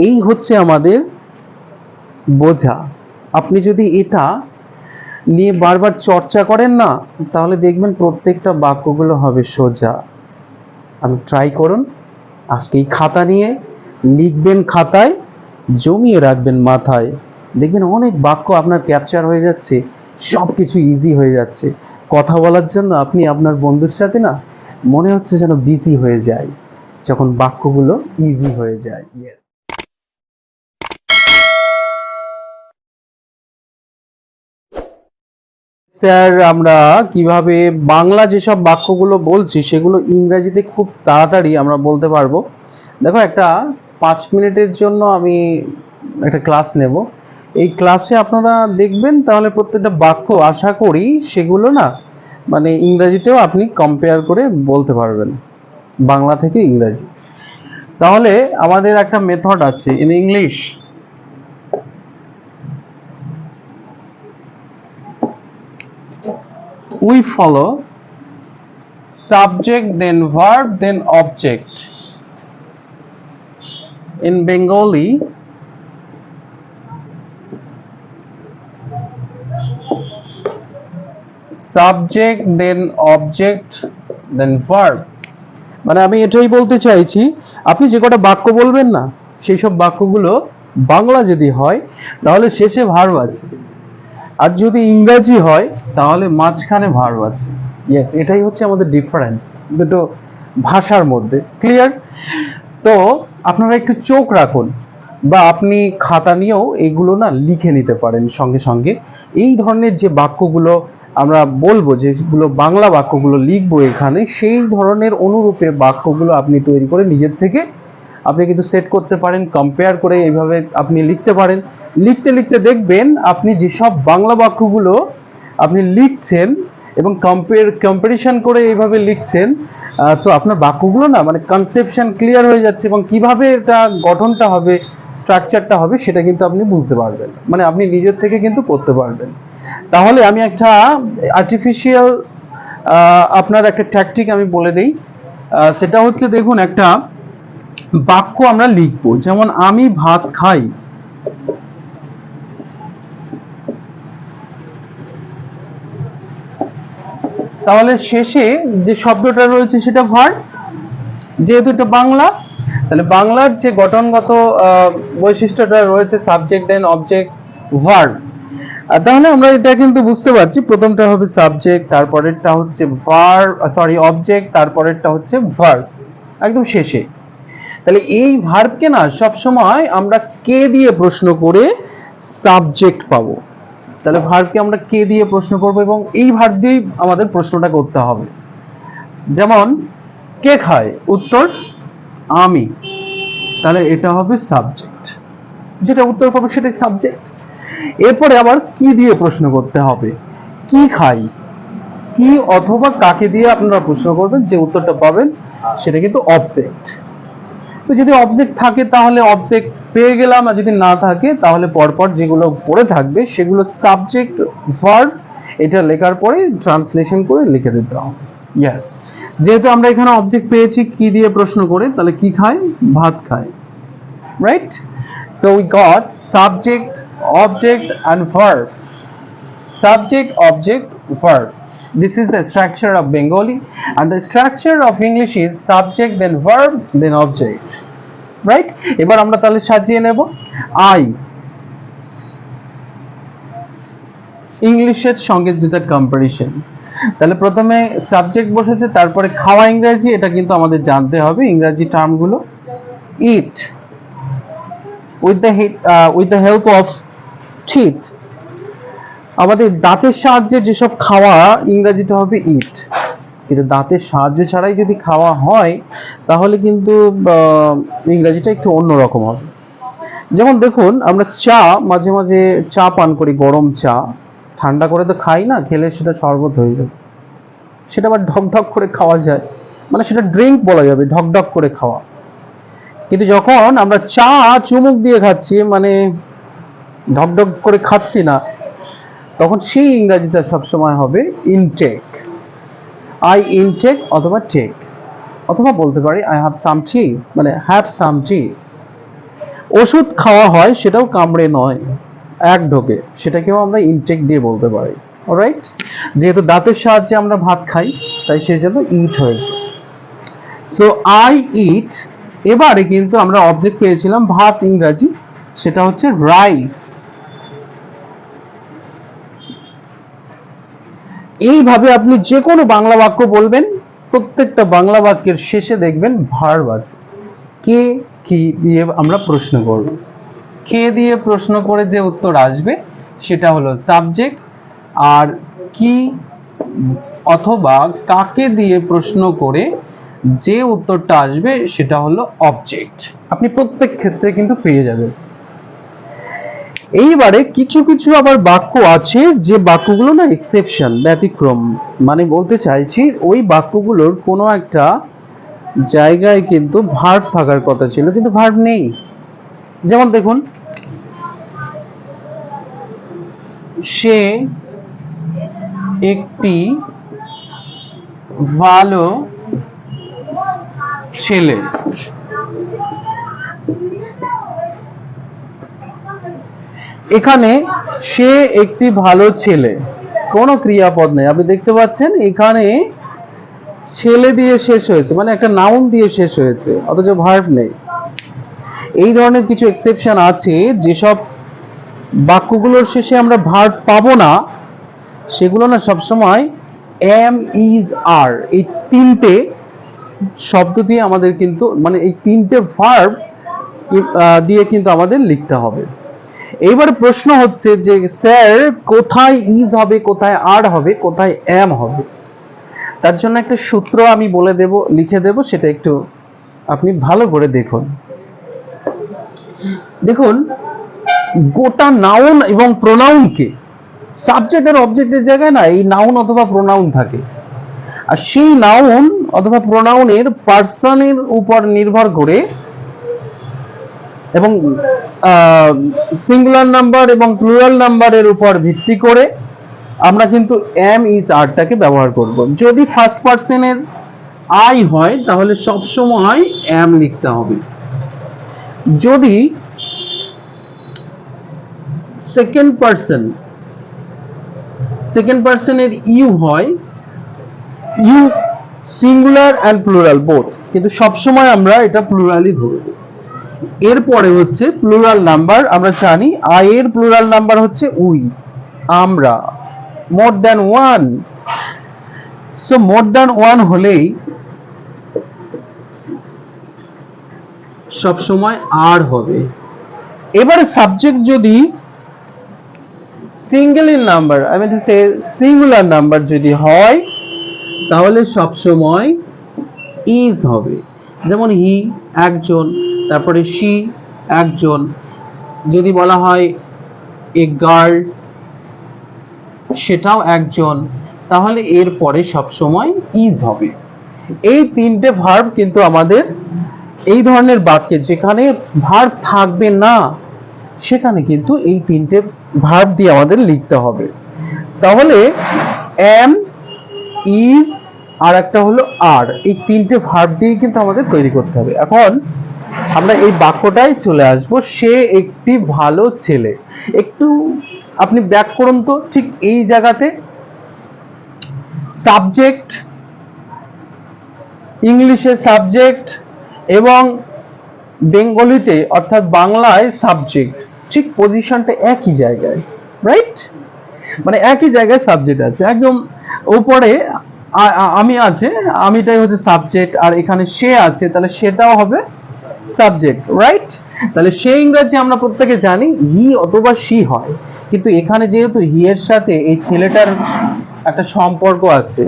এই হচ্ছে আমাদের বোঝা। আপনি যদি এটা নিয়ে বারবার চর্চা করেন না, তাহলে দেখবেন প্রত্যেকটা বাক্যগুলো হবে সোজা। আপনি ট্রাই করুন, আজকেই খাতা নিয়ে লিখবেন, খাতায় জমিয়ে রাখবেন মাথায়, দেখবেন অনেক বাক্য আপনার ক্যাপচার হয়ে যাচ্ছে, সব কিছু ইজি হয়ে যাচ্ছে। কথা বলার জন্য আপনি আপনার বন্ধুর সাথে না মনে হচ্ছে যেন বিজি হয়ে যায় যখন বাক্যগুলো ইজি হয়ে যায়। ইয়েস স্যার, আমরা কিভাবে বাংলা যেসব বাক্যগুলো বলছি সেগুলো ইংরেজিতে খুব তাড়াতাড়ি আমরা বলতে পারবো। দেখো, একটা 5 মিনিটের জন্য আমি একটা ক্লাস নেব। এই ক্লাসে আপনারা দেখবেন, তাহলে প্রত্যেকটা বাক্য আশা করি সেগুলো না মানে ইংরেজিতেও আপনি কম্পেয়ার করে বলতে পারবেন, বাংলা থেকে ইংরেজি। তাহলে আমাদের একটা মেথড আছে in English. We follow subject, then verb, then object. In Bengali, subject, then object, then verb. মানে আমি এটাই বলতে চাইছি, আপনি যে কটা বাক্য বলবেন না, সেই সব বাক্যগুলো বাংলা যদি হয় তাহলে শেষে ভার্ব আছে, আর যদি ইংরেজি হয় তাহলে মাঝখানে ভার্ব আছে। ইয়েস, এটাই হচ্ছে আমাদের ডিফারেন্স দুটো ভাষার মধ্যে। ক্লিয়ার? তো আপনারা একটু চোখ রাখুন, বা আপনি খাতা নিয়েও এইগুলো না লিখে নিতে পারেন সঙ্গে সঙ্গে। এই ধরনের যে বাক্যগুলো আমরা বলবো, যেগুলো বাংলা বাক্যগুলো লিখবো এখানে, সেই ধরনের অনুরূপে বাক্যগুলো আপনি তৈরি করে নিজের থেকে আপনি কিন্তু সেট করতে পারেন, কম্পেয়ার করে এইভাবে আপনি লিখতে পারেন। লিখতে লিখতে দেখবেন আপনি যেসব বাংলা বাক্যগুলো আপনি লিখছেন এবং কম্পারিশন করে এইভাবে লিখছেন, তো আপনার বাক্যগুলো না মানে কনসেপশন ক্লিয়ার হয়ে যাচ্ছে, এবং কিভাবে এটা গঠনটা হবে, স্ট্রাকচারটা হবে, সেটা কিন্তু আপনি বুঝতে পারবেন, মানে আপনি নিজের থেকে কিন্তু করতে পারবেন। তাহলে আমি একটা আর্টিফিশিয়াল আপনার একটা ট্যাকটিক আমি বলে দিই। সেটা হচ্ছে, দেখুন, একটা বাক্য আমরা লিখবো, যেমন আমি ভাত খাই। তাহলে শেষে যে শব্দটা রয়েছে সেটা ভার্ব, যেহেতু এটা বাংলা, তাহলে বাংলার যে গঠনগত বৈশিষ্ট্যটা রয়েছে সাবজেক্ট দেন অবজেক্ট ভার্ব। তাহলে আমরা এটা কিন্তু বুঝতে পারছি, প্রথমটা হবে সাবজেক্ট, তারপরেরটা হচ্ছে ভার্ব, সরি অবজেক্ট, তারপরেরটা হচ্ছে ভার্ব একদম শেষে। তাহলে এই ভার্বকে না সবসময় আমরা কে দিয়ে প্রশ্ন করে সাবজেক্ট পাবো। তাহলে ভার্বকে আমরা কে দিয়ে প্রশ্ন করব, এবং এই ভার্ব দিয়েই আমাদের প্রশ্নটা করতে হবে। যেমন কে খায়, উত্তর আমি, তাহলে এটা হবে সাবজেক্ট, যেটা উত্তর পাবো সেটাই সাবজেক্ট। এরপরে আবার কি দিয়ে প্রশ্ন করতে হবে, কি খাই, কি অথবা কাকে দিয়ে আপনারা প্রশ্ন করবেন, যে উত্তরটা পাবেন সেটা কিন্তু অবজেক্ট। তো যদি অবজেক্ট থাকে তাহলে অবজেক্ট পেয়ে গেলাম, আর যদি না থাকে তাহলে পরপর যেগুলো পড়ে থাকবে সেগুলো সাবজেক্ট ভার্ব, এটা লেখার পরে ট্রান্সলেশন করে লিখে দিতে হবে। ইয়েস, যেহেতু আমরা এখানে অবজেক্ট পেয়েছি কি দিয়ে প্রশ্ন করে, তাহলে কি খায়, ভাত খায়, right? So we got subject, object and verb. Subject, object, verb. This is the structure of Bengali, and the structure of English is subject, then verb, then object. Right? এবার আমরা তাহলে সাজিয়ে নেব। I, ইংলিশের সঙ্গে যেটা কম্পারিশন, তাহলে প্রথমে সাবজেক্ট বসেছে, তারপরে খাওয়া ইংরেজি, এটা কিন্তু আমাদের জানতে হবে ইংরেজি টার্মগুলো। Eat, with the help of teeth, আমাদের দাঁতের সাহায্যে যেসব খাওয়া, ইংরেজিটা হবে ইট। কিন্তু দাঁতের সাহায্য ছাড়াই যদি খাওয়া হয় তাহলে কিন্তু ইংরেজিটা একটু অন্যরকম হবে। যেমন দেখুন, আমরা চা মাঝে মাঝে চা পান করি, গরম চা, ঠান্ডা করে তো খাই না, খেলে সেটা শরবত হয়ে যাবে, সেটা আবার ঢক ঢক করে খাওয়া যায়, মানে সেটা ড্রিঙ্ক বলা যাবে, ঢক ঢক করে খাওয়া। কিন্তু যখন আমরা চা চুমুক দিয়ে খাচ্ছি, মানে ঢক ঢক করে খাচ্ছি না, তখন সেই ইংরেজিটা সবসময় হবে ইনটেক। আই ইনটেক অথবা টেক, অথবা বলতে পারি আই হ্যাভ সাম টি, মানে হ্যাভ সাম টি। ওষুধ খাওয়া হয় সেটাও কামড়ে নয়, এক ঢোকে, সেটাকেও আমরা ইনটেক দিয়ে বলতে পারি। অলরাইট, যেহেতু দাঁতের সাহায্যে আমরা ভাত খাই তাই সেই জন্য ইট হয়েছে। So I eat. এবারে কিন্তু আমরা অবজেক্ট পেয়েছিলাম ভাত ইংরাজি, সেটা হচ্ছে রাইস। এইভাবে আপনি যে কোনো বাংলা বাক্য বলবেন, প্রত্যেকটা বাংলা বাক্যের শেষে দেখবেন ভার্ব আছে। কে কি দিয়ে আমরা প্রশ্ন করব, কে দিয়ে প্রশ্ন করে যে উত্তর আসবে সেটা হলো সাবজেক্ট, আর কি অথবা কাকে দিয়ে প্রশ্ন করে যে উত্তরটা আসবে সেটা হলো অবজেক্ট। আপনি প্রত্যেক ক্ষেত্রে কিন্তু পেয়ে যাবেন। এইবারে কিছু কিছু আবার বাক্য আছে যে বাক্যগুলো না এক্সেপশন, ব্যতিক্রম, মানে বলতে চাইছি ওই বাক্যগুলোর কোনো একটা জায়গায় কিন্তু ভার্ব থাকার কথা ছিল কিন্তু ভার্ব নেই। যেমন দেখুন, সে একটি ভালো ছেলে। এখানে সে একটি ভালো ছেলে, কোনো ক্রিয়াপদ নেই। আপনি দেখতে পাচ্ছেন এখানে ছেলে দিয়ে শেষ হয়েছে, মানে একটা নাউন দিয়ে শেষ হয়েছে, অথচ ভার্ব নেই। এই ধরনের কিছু এক্সেপশন আছে, যেসব বাক্যগুলোর শেষে আমরা ভার্ব পাবো না সেগুলো না সবসময় এম, ইজ, আর এই তিনটে শব্দ দিয়ে আমাদের কিন্তু, মানে এই তিনটে ভার্ব দিয়ে কিন্তু আমাদের লিখতে হবে। এইবার প্রশ্ন হচ্ছে যে স্যার কোথায় ইজ হবে, কোথায় আর হবে, কোথায় এম হবে? তার জন্য একটা সূত্র আমি বলে দেব, লিখে দেব, সেটা একটু আপনি ভালো করে দেখুন। দেখুন, গোটা নাউন এবং প্রোনাউনকে সাবজেক্ট আর অবজেক্টের জায়গায় না এই নাউন অথবা প্রোনাউন থাকে, আর সেই নাউন অথবা প্রোনাউনের পার্সনের উপর নির্ভর করে এবং সিঙ্গুলার নাম্বার এবং প্লুরাল নাম্বারের উপর ভিত্তি করে আমরা কিন্তু এম, ইজ, আরটাকে ব্যবহার করব। যদি ফার্স্ট পার্সনের আই হয় তাহলে সব সময় এম লিখতে হবে। যদি সেকেন্ড পার্সনের ইউ হয়, you singular and plural both, কিন্তু সবসময় আমরা এটা প্লুরালই ধরব। এরপরে হচ্ছে প্লুরাল নাম্বার। আমরা জানি আই এর প্লুরাল নাম্বার হচ্ছে উই, আমরা, more than one. So more than one হলেই সবসময় আর হবে। এবারে সাবজেক্ট যদি single in number, I mean to say singular number যদি হয় তাহলে সবসময় ইজ হবে। যেমন হি একজন, তারপরে শি একজন। যদি বলা হয় এ গার্ল, সেটাও একজন, তাহলে এর পরে সবসময় ইজ হবে। এই তিনটে ভার্ব কিন্তু আমাদের এই ধরনের বাক্যে যেখানে ভার্ব থাকবে না সেখানে কিন্তু এই তিনটে ভার্ব দিয়ে আমাদের লিখতে হবে। তাহলে এম, ইজ, আর একটা হলো আর, এই তিনটে ভার্ব দিয়ে কিন্তু আমাদের তৈরি করতে হবে। এখন আমরা এই বাক্যটাই চলে আসব, সে একটি ভালো ছেলে। একটু আপনি ব্যাক করুন তো, ঠিক এই জায়গাতে সাবজেক্ট, ইংলিশে সাবজেক্ট এবং বেঙ্গলিতে অর্থাৎ বাংলায় সাবজেক্ট, ঠিক পজিশনটা একই জায়গায়, রাইট? মানে একই জায়গায় সাবজেক্ট আছে, একদম উপরে আমি আছে, আমিটাই হচ্ছে সাবজেক্ট, আর এখানে সে আছে, তাহলে সেটাও হবে সাবজেক্ট, রাইট? তাহলে সে ইংরেজি আমরা প্রত্যেকে জানি হি অথবা শি হয়, কিন্তু এখানে যেহেতু হি এর সাথে এই ছেলেটার একটা সম্পর্ক আছে,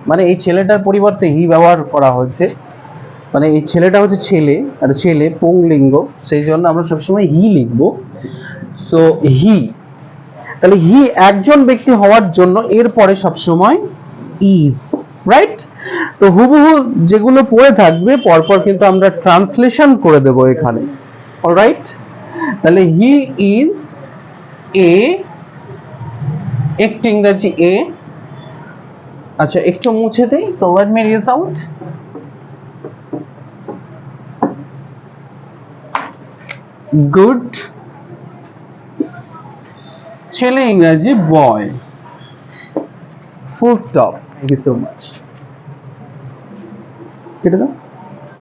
মানে এই ছেলেটার পরিবর্তে হি ব্যবহার করা হচ্ছে, মানে এই ছেলেটা হচ্ছে ছেলে, আর ছেলে পুংলিঙ্গ, সেই জন্য আমরা সবসময় হি লিখবো। সো হি, তাহলে হি একজন ব্যক্তি হওয়ার জন্য এরপরে সবসময় ইজ, রাইট? তো হুবহু যেগুলো পড়ে থাকবে পরপর কিন্তু আমরা ট্রান্সলেশন করে দেব এখানে, অলরাইট? তাহলে হি ইজ এ, একটু ইংরেজি এ, আচ্ছা একটু মুছে দেই, so let me read out. Good, ছেলে ইংরাজি boy, full stop. Thank you so much. কেটে দাও।